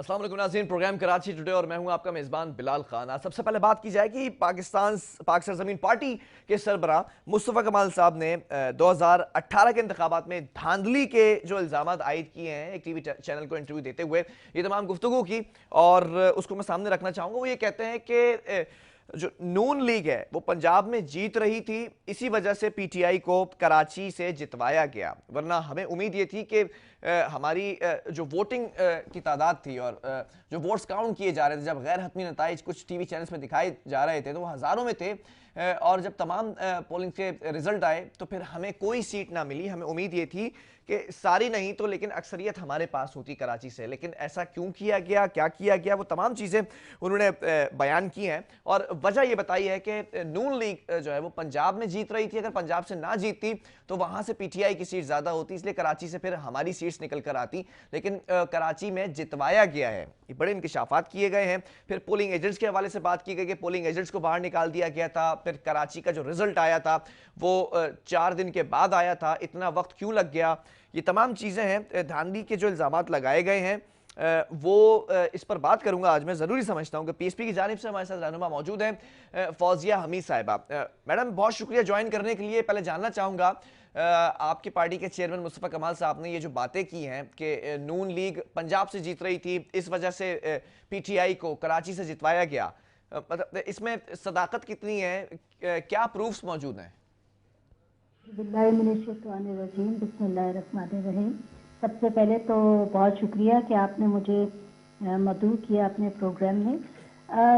अस्सलाम वालेकुम नाज़रीन, प्रोग्राम कराची टुडे और मैं हूं आपका मेज़बान बिलाल खान। आज सबसे पहले बात की जाए कि पाक सरज़मीन पार्टी के सरबराह मुस्तफ़ा कमाल साहब ने 2018 के इंतखाबात में धांधली के जो इल्ज़ामात आयद किए हैं एक टीवी चैनल को इंटरव्यू देते हुए, ये तमाम गुफ्तगू की और उसको मैं सामने रखना चाहूँगा। वो ये कहते हैं कि जो नून लीग है वो पंजाब में जीत रही थी, इसी वजह से पीटीआई को कराची से जितवाया गया, वरना हमें उम्मीद ये थी कि हमारी जो वोटिंग की तादाद थी और जो वोट्स काउंट किए जा रहे थे, जब गैर हतमी नताइज कुछ टीवी चैनल्स में दिखाए जा रहे थे तो वो हज़ारों में थे, और जब तमाम पोलिंग के रिजल्ट आए तो फिर हमें कोई सीट ना मिली। हमें उम्मीद ये थी कि सारी नहीं तो लेकिन अक्सरियत हमारे पास होती कराची से, लेकिन ऐसा क्यों किया गया, क्या किया गया, वो तमाम चीज़ें उन्होंने बयान की हैं और वजह ये बताई है कि नून लीग जो है वो पंजाब में जीत रही थी। अगर पंजाब से ना जीतती तो वहाँ से पीटीआई की सीट ज़्यादा होती, इसलिए कराची से फिर हमारी सीट्स निकल कर आती, लेकिन कराची में जितवाया गया है। ये बड़े इंकशाफात किए गए हैं। फिर पोलिंग एजेंट्स के हवाले से बात की गई कि पोलिंग एजेंट्स को बाहर निकाल दिया गया था। फिर कराची का जो रिजल्ट आया था वो 4 दिन के बाद आया था, इतना वक्त क्यों लग गया, ये तमाम चीज़ें हैं। धांधली के जो इल्ज़ामात लगाए गए हैं वो इस पर बात करूंगा आज। मैं ज़रूरी समझता हूं कि पीएसपी की जानिब से हमारे साथ रहनुमा मौजूद हैं फौजिया हमीद साहिबा। मैडम बहुत शुक्रिया ज्वाइन करने के लिए। पहले जानना चाहूँगा, आपकी पार्टी के चेयरमैन मुस्तफ़ा कमाल साहब ने ये जो बातें की हैं कि नून लीग पंजाब से जीत रही थी, इस वजह से पीटीआई को कराची से जितवाया गया, मतलब इसमें सदाकत कितनी है, क्या प्रूफ्स मौजूद हैं? बिस्मिल्लाहिर्रहमानिर्रहीम। सबसे पहले तो बहुत शुक्रिया कि आपने मुझे मदऊ किया अपने प्रोग्राम में।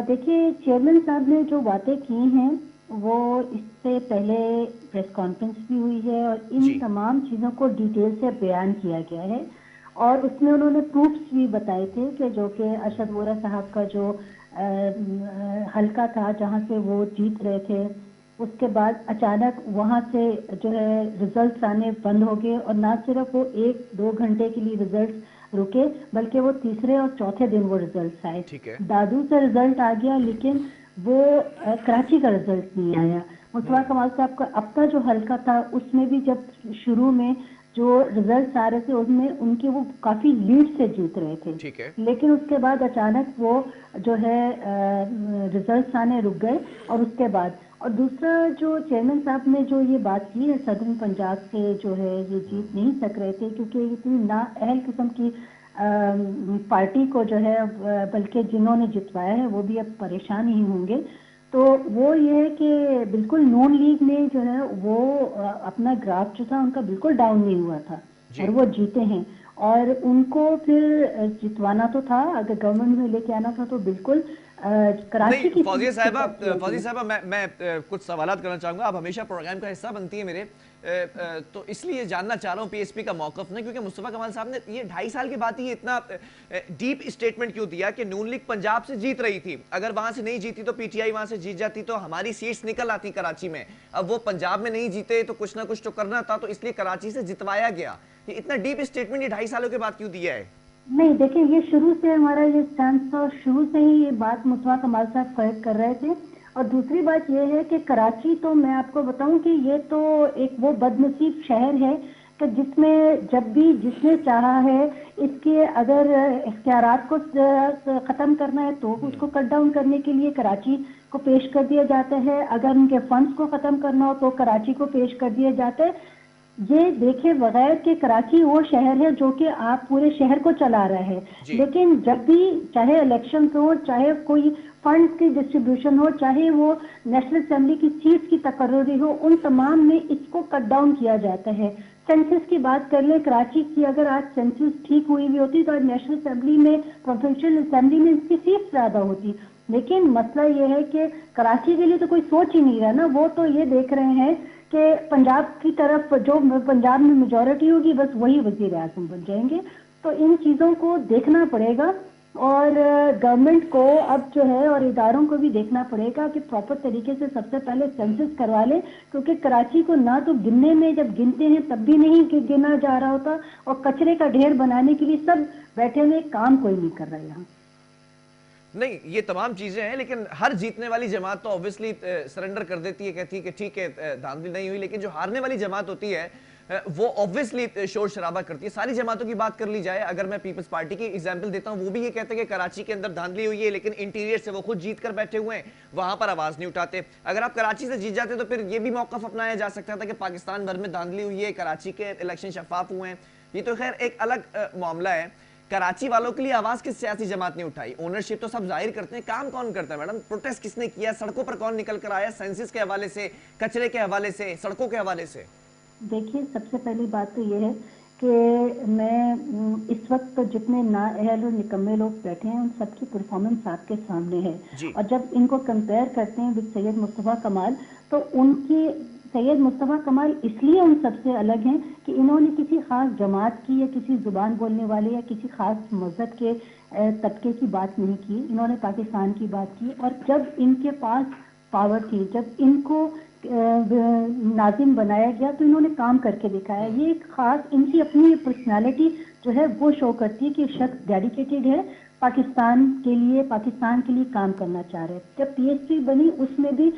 देखिए, चेयरमैन साहब ने जो बातें की हैं वो इससे पहले प्रेस कॉन्फ्रेंस भी हुई है और इन तमाम चीज़ों को डिटेल से बयान किया गया है और उसमें उन्होंने प्रूफ्स भी बताए थे कि जो कि अरशद वोरा साहब का जो हल्का था जहाँ से वो जीत रहे थे, उसके बाद अचानक वहाँ से जो है रिजल्ट्स आने बंद हो गए और ना सिर्फ वो 1-2 घंटे के लिए रिजल्ट्स रुके, बल्कि वो तीसरे और चौथे दिन वो रिजल्ट्स आए। दादू से रिजल्ट आ गया लेकिन वो कराची का रिजल्ट नहीं आया। मुस्तफा कमाल साहब का अब का जो हल्का था उसमें भी जब शुरू में जो रिजल्ट्स आ रहे थे उसमें उनके वो काफ़ी लीड से जीत रहे थे, लेकिन उसके बाद अचानक वो जो है रिजल्ट्स आने रुक गए। और उसके बाद और दूसरा जो चेयरमैन साहब ने जो ये बात की है सदर्न पंजाब से जो है ये जीत नहीं सक रहे थे क्योंकि इतनी नाअहल किस्म की पार्टी को जो है, बल्कि जिन्होंने जितवाया है वो भी अब परेशान ही होंगे। तो वो ये है कि बिल्कुल नून लीग ने जो है वो अपना ग्राफ जो था उनका बिल्कुल डाउन नहीं हुआ था और वो जीते हैं और उनको फिर जितवाना तो था, अगर गवर्नमेंट में लेके आना था तो बिल्कुल कराची की। फौजिया साहबा मैं कुछ सवालात करना चाहूंगा। आप हमेशा प्रोग्राम का हिस्सा बनती है मेरे, तो इसलिए जानना चाह रहा हूँ पीएसपी का मौकफ नहीं, क्योंकि मुस्तफा कमाल साहब ने ये 2.5 साल के बाद ही इतना डीप स्टेटमेंट क्यों दिया कि नून लीग पंजाब से जीत रही थी, अगर वहां से नहीं जीती तो पीटीआई वहां से जीत जाती तो हमारी सीट्स निकल आती कराची में। अब वो पंजाब में नहीं जीते तो कुछ ना कुछ तो करना था, तो इसलिए कराची से जितवाया गया। ये इतना डीप स्टेटमेंट ये 2.5 सालों के बाद क्यों दिया है? नहीं, देखिए, ये शुरू से हमारा ये स्टैंड था और शुरू से ही ये बात मुस्तफा कमाल साहब करेक्ट कर रहे थे। और दूसरी बात ये है कि कराची, तो मैं आपको बताऊं कि ये तो एक वो बदनसीब शहर है कि जिसमें जब भी जिसने चाहा है इसके अगर इख्तियारात को ख़त्म करना है तो उसको कट डाउन करने के लिए कराची को पेश कर दिया जाता है, अगर उनके फंड्स को ख़त्म करना हो तो कराची को पेश कर दिया जाता है। ये देखे बगैर कि कराची वो शहर है जो कि आप पूरे शहर को चला रहा है, लेकिन जब भी चाहे इलेक्शन हो, चाहे कोई फंड्स की डिस्ट्रीब्यूशन हो, चाहे वो नेशनल असेंबली की सीट्स की तकर्री हो, उन तमाम में इसको कट डाउन किया जाता है। सेंसस की बात कर ले कराची की, अगर आज सेंसस ठीक हुई हुई होती तो आज नेशनल असेंबली में, प्रोविंशियल असेंबली में इसकी सीट्स ज्यादा होती, लेकिन मसला ये है कि कराची के लिए तो कोई सोच ही नहीं रहा ना। वो तो ये देख रहे हैं कि पंजाब की तरफ जो पंजाब में मेजॉरिटी होगी बस वही वजीर आज़म बन जाएंगे। तो इन चीज़ों को देखना पड़ेगा और गवर्नमेंट को अब जो है और इदारों को भी देखना पड़ेगा कि प्रॉपर तरीके से सबसे पहले सेंसस करवा लें, क्योंकि कराची को ना तो गिनने में जब गिनते हैं तब भी नहीं गिना जा रहा होता और कचरे का ढेर बनाने के लिए सब बैठे हुए, काम कोई नहीं कर रहा यहाँ। नहीं, ये तमाम चीजें हैं, लेकिन हर जीतने वाली जमात तो ऑब्वियसली सरेंडर कर देती है, कहती है कि ठीक है धांधली नहीं हुई, लेकिन जो हारने वाली जमात होती है वो ऑब्वियसली शोर शराबा करती है। सारी जमातों की बात कर ली जाए, अगर मैं पीपल्स पार्टी की एग्जांपल देता हूं, वो भी ये कहते हैं कि कराची के अंदर धांधली हुई है, लेकिन इंटीरियर से वो खुद जीत कर बैठे हुए हैं, वहां पर आवाज नहीं उठाते। अगर आप कराची से जीत जाते तो फिर ये भी मौकफ अपनाया जा सकता था कि पाकिस्तान भर में धांधली हुई है, कराची के इलेक्शन शफाफ हुए हैं। ये तो खैर एक अलग मामला है। कराची वालों के लिए आवाज किस सियासी जमात ने उठाई? ओनरशिप तो सब जाहिर करते हैं, काम कौन करता है मैडम? प्रोटेस्ट किसने किया? सड़कों पर कौन निकल कर आया? सेंसिस के हवाले से, कचरे के हवाले से, सड़कों के हवाले से? देखिए, सबसे पहली बात तो ये है कि मैं इस वक्त तो जितने नाअहल और निकम्मे लोग बैठे हैं उन सबकी परफॉर्मेंस आपके सामने है। जी। और जब इनको कंपेयर करते हैं विद सैयद मुस्तफ़ा कमाल, तो उनकी सैयद मुस्तफ़ा कमाल इसलिए उन सबसे अलग हैं कि इन्होंने किसी खास जमात की या किसी जुबान बोलने वाले या किसी खास मजहब के तबके की बात नहीं की। इन्होंने पाकिस्तान की बात की, और जब इनके पास पावर थी, जब इनको नाजिम बनाया गया, तो इन्होंने काम करके दिखाया। ये एक खास इनकी अपनी पर्सनालिटी जो है वो शो करती है कि शख्स डेडिकेटेड है, पाकिस्तान के लिए काम करना चाह रहे हैं। जब पीएसपी बनी उसमें भी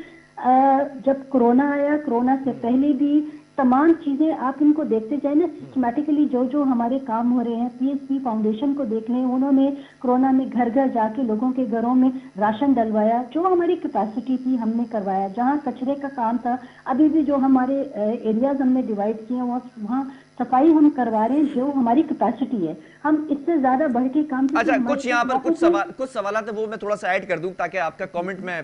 जब कोरोना आया, कोरोना से पहले भी तमाम चीजें आप इनको देखते जाए ना, सिस्टमैटिकली जो जो हमारे काम हो रहे हैं, पीएसपी फाउंडेशन को देख लें, उन्होंने कोरोना में घर घर जाके लोगों के घरों में राशन डलवाया, जो हमारी कैपेसिटी थी हमने करवाया। जहां कचरे का काम था, अभी भी जो हमारे एरियाज हमने डिवाइड किए वहाँ सफाई हम करवा रहे हैं, जो हमारी कैपेसिटी है। हम इससे ज्यादा बढ़ के काम। अच्छा, कुछ यहाँ पर कुछ सवाल है वो मैं थोड़ा सा ऐड कर दूं ताकि आपका कमेंट मैं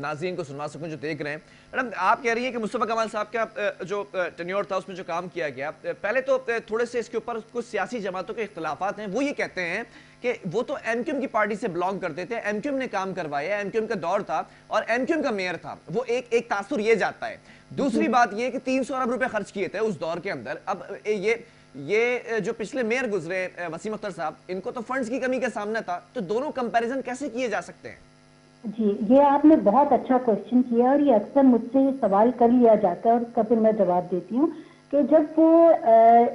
नाज़रीन को सुनवा सकूं जो देख रहे हैं। मैडम, आप कह रही है कि मुस्तफा कमाल साहब का जो टेन्योर था उसमें जो काम किया गया, पहले तो थोड़े से इसके ऊपर कुछ सियासी जमातों के इख्तलाफात हैं। वो ये कहते हैं कि वो तो एमक्यूएम की पार्टी से बिलोंग करते थे, एमक्यूएम ने काम करवाया, एमक्यूएम का दौर था और एमक्यूएम का मेयर था। वो एक तासुर ये जाता है। दूसरी बात ये कि 300 अरब रुपए खर्च किए थे उस दौर के अंदर। अब ये जो पिछले मेयर गुजरे वसीम अख्तर साहब, इनको तो फंड्स की कमी का सामना था, तो दोनों कंपैरिजन कैसे किए जा सकते हैं? जी, ये आपने बहुत अच्छा क्वेश्चन किया, और ये अक्सर मुझसे सवाल कर लिया जाता है और उसका फिर मैं जवाब देती हूँ कि जब वो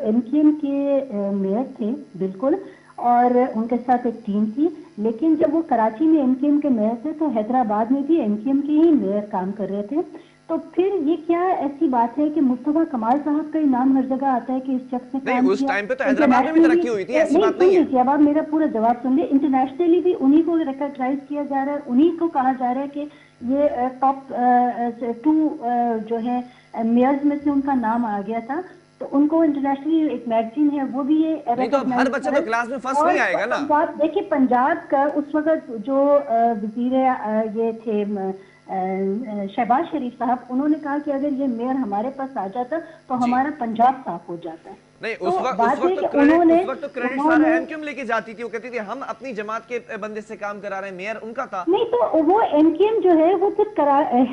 एमक्यूएम के मेयर थे, बिल्कुल, और उनके साथ एक टीम थी, लेकिन जब वो कराची में एमक्यूएम के मेयर थे तो हैदराबाद में भी एमक्यूएम के ही मेयर काम कर रहे थे। तो फिर ये क्या ऐसी बात है कि मुस्तफा कमाल साहब का नाम हर जगह आता है कि इस शख्स ने काम किया? उस टाइम पे तो हैदराबाद में भी तरक्की हुई थी, ऐसी बात नहीं है। जब आप मेरा पूरा जवाब सुन ले, इंटरनेशनली भी उन्हीं को रिकॉग्नाइज किया जा रहा है, उन्हीं को कहा जा रहा है कि ये टॉप 2 जो है मेयर्स में से उनका नाम आ गया था। तो उनको इंटरनेशनली एक मैगजीन है वो भी ये नहीं, तो हर बच्चा तो क्लास में फर्स्ट नहीं आएगा ना। बात देखिए, पंजाब का उस वक्त जो वजीर ये थे शहबाज शरीफ साहब, उन्होंने कहा कि अगर ये मेयर हमारे पास आ जाता तो हमारा पंजाब साफ हो जाता। नहीं, उस वक्त तो क्रेडिट सारा एमक्यूएम लेके जाती थी। वो कहती थी हम अपनी जमात के बंदे से काम करा रहे हैं, मेयर उनका था। नहीं, तो वो एमक्यूएम जो है वो फिर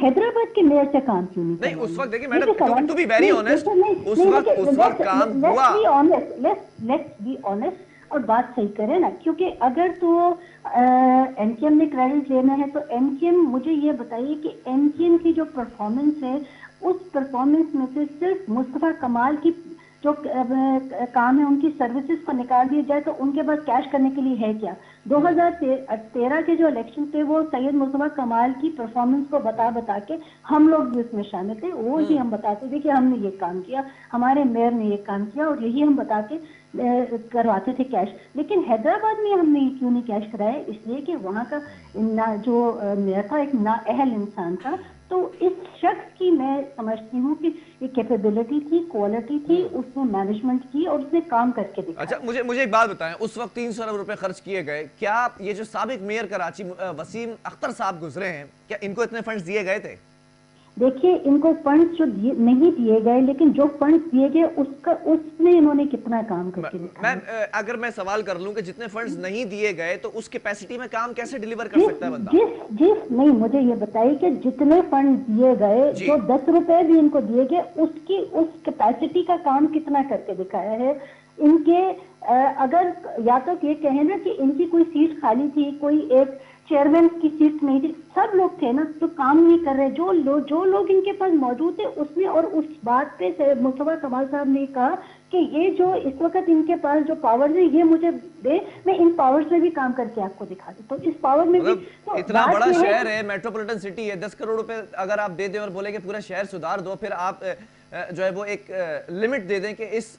हैदराबाद के मेयर से काम क्यों नहीं? उस वक्त देखिए madam, to be very honest, उस वक्त काम हुआ। लेट्स बी ऑनेस्ट और बात सही करें ना, क्योंकि अगर तो एमक्यूएम ने क्रेडिट लेना है तो एमक्यूएम, मुझे ये बताइए कि एमक्यूएम की जो परफॉर्मेंस है, उस परफॉर्मेंस में से सिर्फ मुस्तफा कमाल की जो काम है, उनकी सर्विसेज को निकाल दिया जाए तो उनके पास कैश करने के लिए है क्या? 2013 के जो इलेक्शन थे वो सैयद मुस्तफा कमाल की परफॉर्मेंस को बता के हम लोग भी उसमें शामिल थे। वो ही हम बताते थे कि हमने ये काम किया, हमारे मेयर ने ये काम किया, और यही हम बता के करवाते थे कैश। लेकिन हैदराबाद में हमने क्यों नहीं कैश कराया? इसलिए कि वहाँ का जो मेयर था एक नाअहल इंसान था। तो इस शख्स की मैं समझती हूँ कि ये कैपेबिलिटी थी, क्वालिटी थी, उसने मैनेजमेंट की और उसने काम करके दिखाया। अच्छा, मुझे एक बात बताएं, उस वक्त 300 अरब रुपए खर्च किए गए, क्या ये जो साबिक मेयर कराची वसीम अख्तर साहब गुजरे हैं, क्या इनको इतने फंड्स दिए गए थे? देखिए, इनको फंड्स जो नहीं दिए गए, लेकिन जो फंड्स दिए गए उसमें इन्होंने कितना काम करके दिखाया। अगर मैं सवाल कर लूं कि जितने फंड्स नहीं दिए गए तो उस कैपेसिटी में काम कैसे डिलीवर कर सकता है बंदा? नहीं, मुझे ये बताइए कि जितने फंड दिए गए, जो 10 रुपए भी इनको दिए गए, उस कैपेसिटी का काम कितना करके दिखाया है इनके? अगर या तो ये कहे ना कि इनकी कोई सीट खाली थी, कोई एक चेयरमैन की सीट नहीं थी, सब लोग थे ना, तो काम नहीं कर रहे। जो लोग इनके पास मौजूद थे उसमें, और उस बात पे मुस्तफा कमाल साहब ने कहा कि ये जो इस वक्त इनके पास जो पावर्स है ये मुझे दे, मैं इन पावर्स में भी काम करके आपको दिखा दूं। तो इस पावर में भी तो इतना बड़ा शहर है, मेट्रोपॉलिटन सिटी है, 10 करोड़ रुपए अगर आप दे दें और बोले कि पूरा शहर सुधार दो, फिर आप जो है वो एक लिमिट दे दें कि इस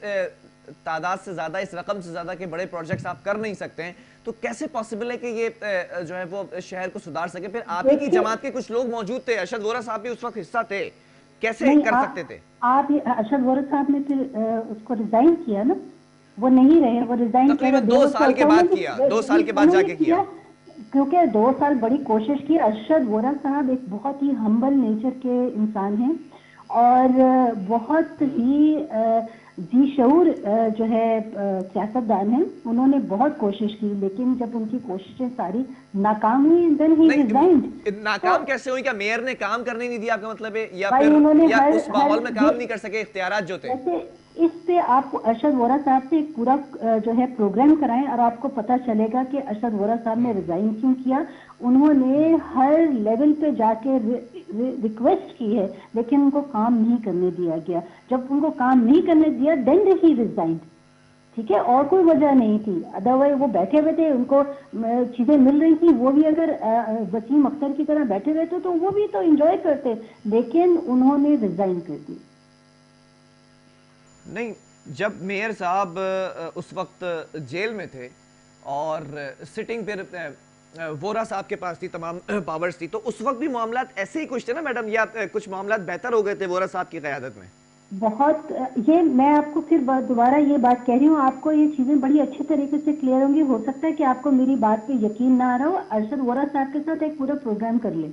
तादाद से ज़्यादा, इस रकम से ज़्यादा के बड़े प्रोजेक्ट्स आप कर नहीं सकते हैं, तो कैसे पॉसिबल है कि ये जो है वो शहर को सुधार सके? फिर आप ही की जमात के कुछ लोग मौजूद थे, अरशद वोरा साहब भी उस वक्त हिस्सा थे, कैसे नहीं, कर सकते थे? आप अरशद वोरा साहब ने फिर उसको रिजाइन किया ना, वो नहीं रहे, वो रिजाइन तकरीबन 2 साल के बाद किया, 2 साल के बाद जाके किया, क्योंकि 2 साल बड़ी कोशिश की। अरशद वोरा साहब एक बहुत ही हम्बल नेचर के इंसान हैं और बहुत ही जी शऊर जो है सियासतदान है। उन्होंने बहुत कोशिश की, लेकिन जब उनकी कोशिशें सारी नाकाम हुई, देन ही रिजाइन्ड। नाकाम कैसे हुई? क्या मेयर ने काम करने नहीं दिया, आपका मतलब है? या भाई फिर उन्होंने या उस माहौल में काम नहीं कर सके, इख्तियारात जो थे? इस पे आप अरशद वोरा साहब से एक पूरा जो है प्रोग्राम कराएं और आपको पता चलेगा कि अरशद वोरा साहब ने रिजाइन क्यों किया। उन्होंने हर लेवल पे जाके रिक्वेस्ट की है, लेकिन उनको काम नहीं करने दिया गया। जब उनको काम नहीं करने दिया, देन ही रिजाइन। ठीक है, और कोई वजह नहीं थी। अदरवाइज वो बैठे हुए थे, उनको चीजें मिल रही थी, वो भी अगर वसीम अख्तर की तरह बैठे रहते तो वो भी तो एंजॉय करते, लेकिन उन्होंने रिजाइन कर दी। नहीं, जब मेयर साहब उस वक्त जेल में थे और सिटिंग पर वोरा साहब के पास थी, तमाम पावर्स थी, तो उस वक्त भी मामलात ऐसे ही कुछ थे ना मैडम, या कुछ मामलात बेहतर हो गए थे वोरा साहब की क़यादत में? बहुत, ये मैं आपको फिर दोबारा ये बात कह रही हूँ, आपको ये चीजें बड़ी अच्छे तरीके से क्लियर होंगी। हो सकता है कि आपको मेरी बात पे यकीन ना आ रहा हो। अरशद वोरा साहब के साथ एक पूरा प्रोग्राम कर ले।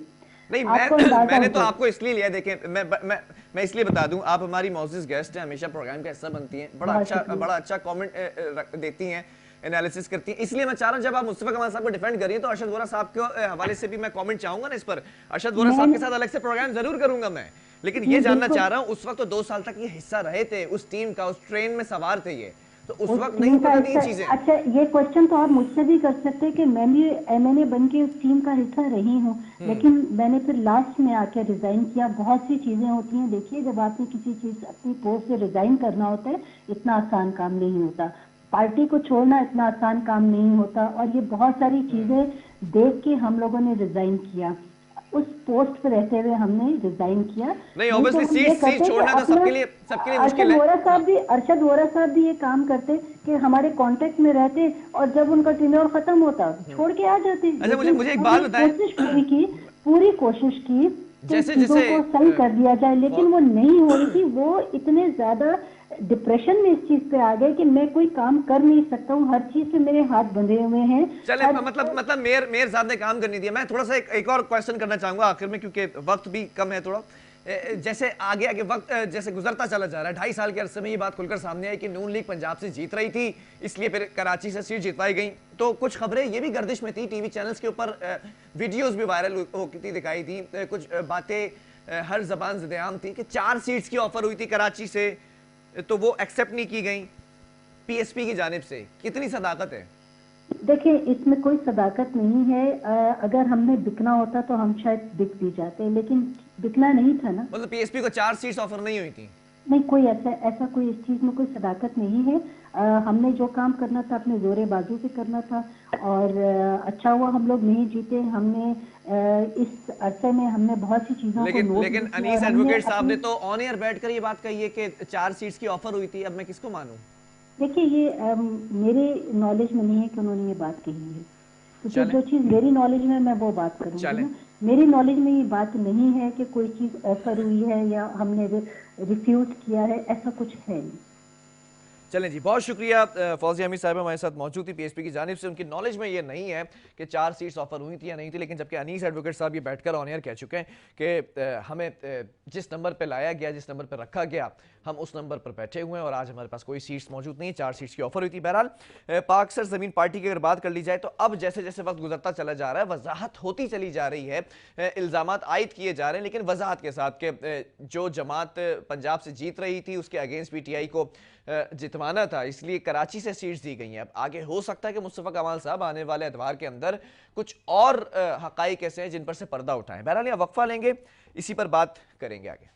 नहीं, मैंने तो आपको इसलिए लिया, देखें, मैं इसलिए बता दूं, आप हमारी मौजूद गेस्ट हैं, हमेशा प्रोग्राम का हिस्सा बनती हैं, बड़ा अच्छा कमेंट देती हैं, एनालिसिस करती हैं, इसलिए मैं चाह रहा हूं जब आप मुस्तफा कमाल साहब को डिफेंड करिए तो अरशद वोरा साहब के हवाले से भी मैं कमेंट चाहूंगा ना इस पर। अरशद वोरा साहब के साथ अलग से प्रोग्राम जरूर करूंगा मैं, लेकिन ये जानना चाह रहा हूं, उस वक्त तो 2 साल तक ये हिस्सा रहे थे उस टीम का, उस ट्रेन में सवार थे ये, तो उस वक्त नहीं पता थी चीजें। अच्छा, ये क्वेश्चन तो आप मुझसे भी कर सकते हैं कि मैं भी एमएनए बन के उस टीम का हिस्सा रही हूँ, लेकिन मैंने फिर लास्ट में आके रिजाइन किया। बहुत सी चीजें होती हैं, देखिए, जब आपने किसी चीज अपनी पोस्ट से रिजाइन करना होता है, इतना आसान काम नहीं होता। पार्टी को छोड़ना इतना आसान काम नहीं होता, और ये बहुत सारी चीजें देख के हम लोगों ने रिजाइन किया। उस पोस्ट पे रहते हुए हमने रिजाइन किया। नहीं, ऑब्वियसली सीट छोड़ना तो सबके लिए मुश्किल है। अरशद वोरा साहब भी ये काम करते कि हमारे कांटेक्ट में रहते, और जब उनका टेन्योर खत्म होता छोड़ के आ जाते। अच्छा, मुझे एक बात बताएं, पूरी कोशिश की जैसे चीजों को सही कर दिया जाए, लेकिन वो नहीं हो रही थी। वो इतने ज्यादा डिप्रेशन में इस चीज पे आ गए कि मैं कोई काम कर नहीं सकता हूँ, हर चीज से मेरे हाथ बंधे हुए हैं। चले, मतलब मेयर साहब ने काम करने दिया। मैं थोड़ा सा एक और क्वेश्चन करना चाहूंगा आखिर में, क्योंकि वक्त भी कम है थोड़ा। जैसे आगे वक्त जैसे गुजरता चला जा रहा है, 2.5 साल के अरसे में ये बात खुलकर सामने आई कि नून लीग पंजाब से जीत रही थी, इसलिए फिर कराची से सीट जितवाई गई। तो कुछ खबरें ये भी गर्दिश में थी, टीवी चैनल्स के ऊपर वीडियोस भी वायरल होती दिखाई थी, कुछ बातें हर जबान ज़िद-ए-आम थी कि 4 सीट्स की ऑफर हुई थी कराची से, तो वो एक्सेप्ट नहीं की गई पीएसपी की जानिब से। कितनी सदाकत है? देखिए, इसमें कोई सदाकत नहीं है। अगर हमने बिकना होता तो हम शायद बिक भी जाते, लेकिन बिकना नहीं था ना। मतलब पीएसपी को 4 सीट्स ऑफर नहीं हुई थी? नहीं, कोई ऐसा कोई इस चीज में कोई सदाकत नहीं है। हमने जो काम करना था अपने जोरे बाजू से करना था, और अच्छा हुआ हम लोग नहीं जीते। हमने इस अरसे में हमने बहुत सी चीजों को नोट, लेकिन अनीस एडवोकेट साहब ने तो ऑन एयर बैठकर ये बात कही है कि 4 सीट्स की ऑफर हुई थी। अब मैं किसको मानूं? देखिए, ये मेरे नॉलेज में नहीं है कि उन्होंने ये बात कही है, क्योंकि जो चीज मेरी नॉलेज में मैं वो बात करूंगी ना। मेरी नॉलेज में ये बात नहीं है कि कोई चीज ऑफर हुई है या हमने रिफ्यूज किया है, ऐसा कुछ है नहीं। चलें जी, बहुत शुक्रिया। फौजिया अमीर साहब हमारे साथ मौजूद थी पीएसपी की जानिब से। उनकी नॉलेज में ये नहीं है कि 4 सीट्स ऑफर हुई थी या नहीं थी, लेकिन जबकि अनीस एडवोकेट साहब ये बैठकर ऑन एयर कह चुके हैं कि हमें जिस नंबर पे लाया गया, जिस नंबर पे रखा गया, हम उस नंबर पर बैठे हुए हैं और आज हमारे पास कोई सीट्स मौजूद नहीं है। 4 सीट्स की ऑफर हुई थी। बहरहाल पाक सरजमीन पार्टी की अगर बात कर ली जाए तो अब जैसे जैसे वक्त गुजरता चला जा रहा है, वजाहत होती चली जा रही है, इल्जामात आयद किए जा रहे हैं, लेकिन वजाहत के साथ कि जो जमात पंजाब से जीत रही थी उसके अगेंस्ट पीटीआई को जितवाना था, इसलिए कराची से सीट्स दी गई हैं। अब आगे हो सकता है कि मुस्तफा कमाल साहब आने वाले एतवार के अंदर कुछ और हकाइक ऐसे हैं जिन पर से पर्दा उठाएं। बहरहाल यहाँ वक्फा लेंगे, इसी पर बात करेंगे आगे।